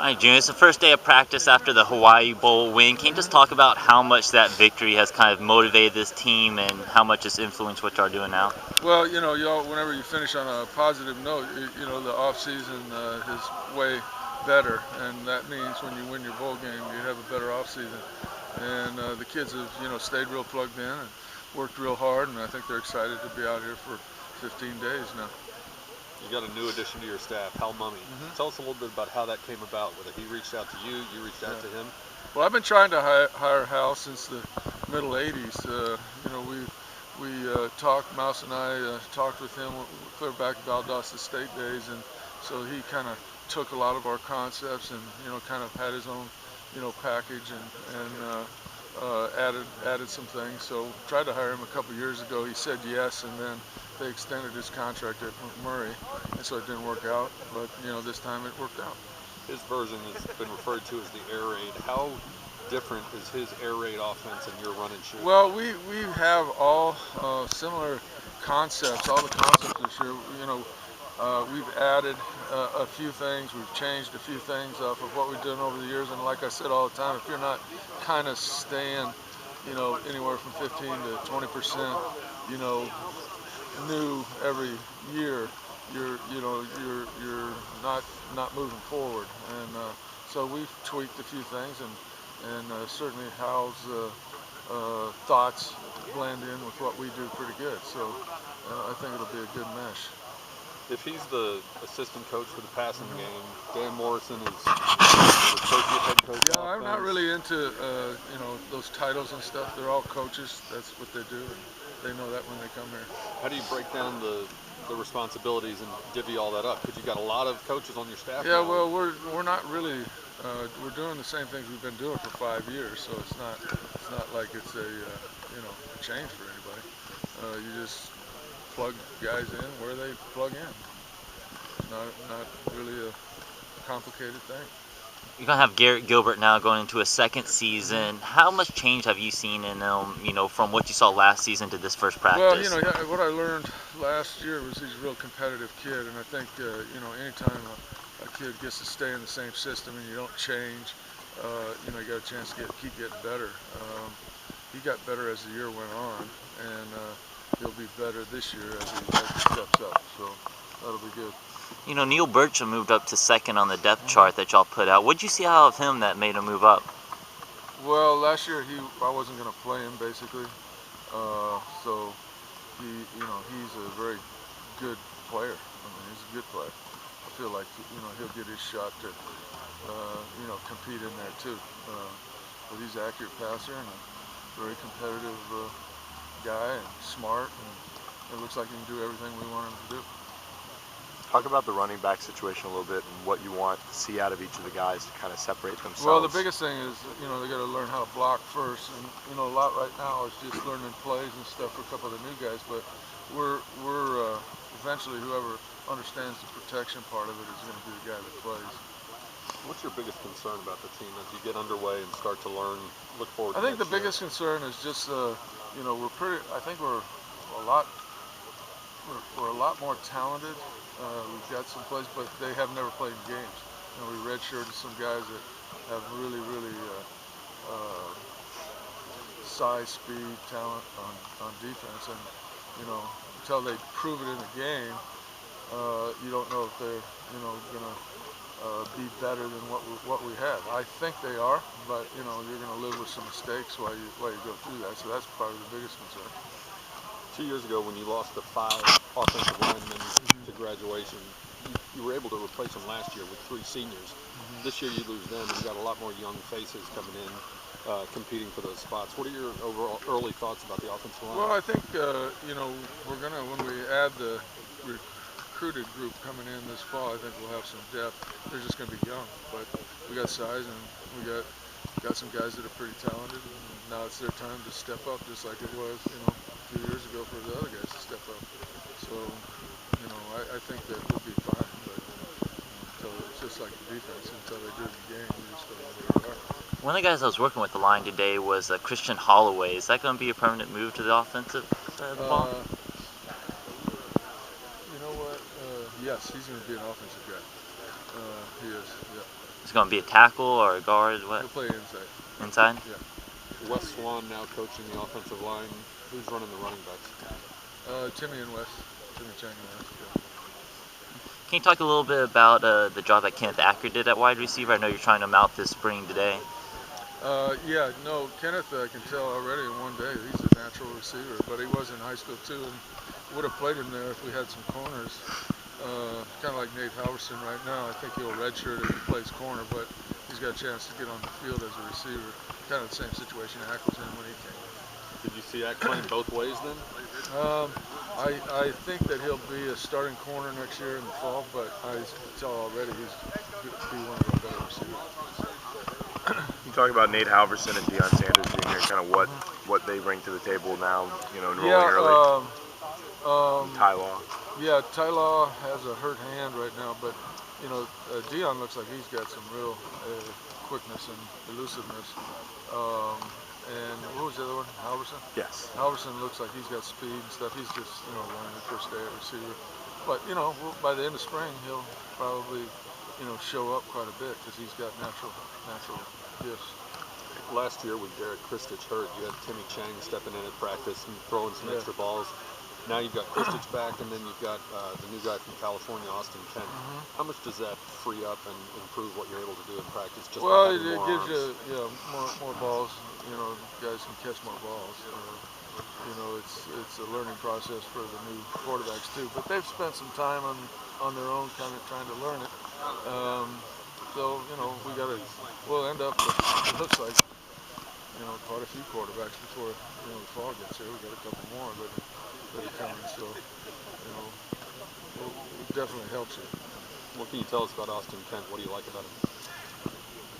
All right, June, it's the first day of practice after the Hawaii Bowl win. Can you just talk about how much that victory has kind of motivated this team and how much it's influenced what y'all are doing now? Well, y'all, whenever you finish on a positive note, the off season is way better, and that means when you win your bowl game, you have a better off season. And the kids have, stayed real plugged in and worked real hard, and I think they're excited to be out here for 15 days now. You got a new addition to your staff, Hal Mummy. Tell us a little bit about how that came about, whether he reached out to you, you reached out to him. Well, I've been trying to hire Hal since the middle 80s. We talked, Mouse and I talked with him clear back Valdosta State days, and so he kind of took a lot of our concepts and kind of had his own package and added some things. So tried to hire him a couple years ago. He said yes, and then they extended his contract at McMurray, and so it didn't work out. But this time it worked out. His version has been referred to as the air raid. How different is his air raid offense and your run and shoot? Well, we have all similar concepts. All the concepts this year. We've added a few things. We've changed a few things off of what we've done over the years. And like I said all the time, if you're not kind of staying, anywhere from 15 to 20%, new every year, you're not moving forward. And so we've tweaked a few things, and certainly Hal's thoughts blend in with what we do pretty good. So I think it'll be a good mesh. If he's the assistant coach for the passing game, Dan Morrison is the associate head coach. Yeah, I'm not really into those titles and stuff. They're all coaches. That's what they do. And they know that when they come here. How do you break down the responsibilities and divvy all that up? Because you got a lot of coaches on your staff. Yeah, now. well, we're not really. We're doing the same things we've been doing for 5 years, so it's not like it's a change for anybody. You just plug guys in where they plug in. Not really a complicated thing. You're going to have Garrett Gilbert now going into a second season. How much change have you seen in him, from what you saw last season to this first practice? Well, what I learned last year was he's a real competitive kid, and I think, anytime a kid gets to stay in the same system and you don't change, you got a chance to keep getting better. He got better as the year went on, and he'll be better this year as he steps up, so that'll be good. Neil Burcham moved up to second on the depth chart that y'all put out. What'd you see out of him that made him move up? Well, last year I wasn't going to play him basically, so he's a very good player. I mean, he's a good player. I feel like he'll get his shot to compete in there too. But he's an accurate passer and a very competitive guy and smart, and it looks like he can do everything we want him to do. Talk about the running back situation a little bit and what you want to see out of each of the guys to kind of separate themselves. Well, the biggest thing is, they got to learn how to block first, and a lot right now is just learning plays and stuff for a couple of the new guys. But we're eventually whoever understands the protection part of it is going to be the guy that plays. What's your biggest concern about the team as you get underway and start to learn, look forward to I think the biggest concern is just, I think we're a lot more talented. We've got some plays, but they have never played in games. We redshirted some guys that have really size, speed, talent on defense, and until they prove it in the game, you don't know if they're going to be better than what we have. I think they are, but you're going to live with some mistakes while you go through that. So that's probably the biggest concern. 2 years ago, when you lost the 5 offensive linemen to graduation, you were able to replace them last year with 3 seniors. This year you lose them, and you got a lot more young faces coming in, competing for those spots. What are your overall early thoughts about the offensive line? Well, I think we're gonna, when we add the recruited group coming in this fall, I think we'll have some depth. They're just gonna be young, but we got size, and we got some guys that are pretty talented. And now it's their time to step up, just like it was, a few years ago for the other guys to step up. So, I think that we'll be fine, but it's just like the defense. Until they do it in the game, we just don't know where we are. One of the guys I was working with the line today was Christian Holloway. Is that going to be a permanent move to the offensive side of the ball? You know what? Yes, he's going to be an offensive guy. He is, yeah. It's going to be a tackle or a guard? What? He'll play inside. Inside? Yeah. Wes Swan now coaching the offensive line. Who's running the running backs? Timmy and Wes. Timmy Chang and Wes. Yeah. Can you talk a little bit about the job that Kenneth Acker did at wide receiver? I know you're trying him out this spring today. Yeah, no, Kenneth, I can tell already in one day, he's a natural receiver, but he was in high school too, and would have played him there if we had some corners. Kind of like Nate Halverson right now. I think he'll redshirt if he plays corner, but he's got a chance to get on the field as a receiver. Kind of the same situation Ack was in when he came. Did you see Ack playing both ways then? I think that he'll be a starting corner next year in the fall, but I can tell already he's going to be one of our better receivers. You talk about Nate Halverson and Deion Sanders Jr. and kind of what they bring to the table now, enrolling early. Ty Law. Yeah, Ty Law has a hurt hand right now, but Deion looks like he's got some real quickness and elusiveness. And what was the other one? Halverson? Yes. Halverson looks like he's got speed and stuff. He's just learning the first day at receiver. But by the end of spring, he'll probably show up quite a bit because he's got natural gifts. Last year with Derek Kristich hurt, you had Timmy Chang stepping in at practice and throwing some extra balls. Now you've got Kristich back, and then you've got the new guy from California, Austin Kent. How much does that free up and improve what you're able to do in practice? Just Well, it by having more gives arms? you more balls. Guys can catch more balls. It's a learning process for the new quarterbacks too. But they've spent some time on their own, kind of trying to learn it. So we'll end up with, it looks like, quite a few quarterbacks before the fall gets here. We got a couple more that are coming. So it definitely helps you. What can you tell us about Austin Kent? What do you like about him?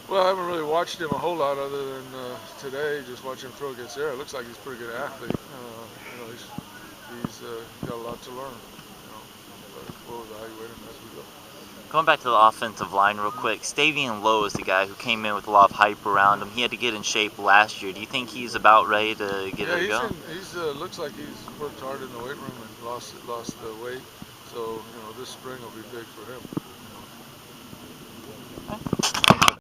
Well, I haven't really watched him a whole lot other than today, just watching him throw against air. It looks like he's a pretty good athlete. He's got a lot to learn. But we'll evaluate him as we go. Going back to the offensive line real quick, Stavian Lowe is the guy who came in with a lot of hype around him. He had to get in shape last year. Do you think he's about ready to get it going? He's looks like he's worked hard in the weight room and lost the weight. So this spring will be big for him.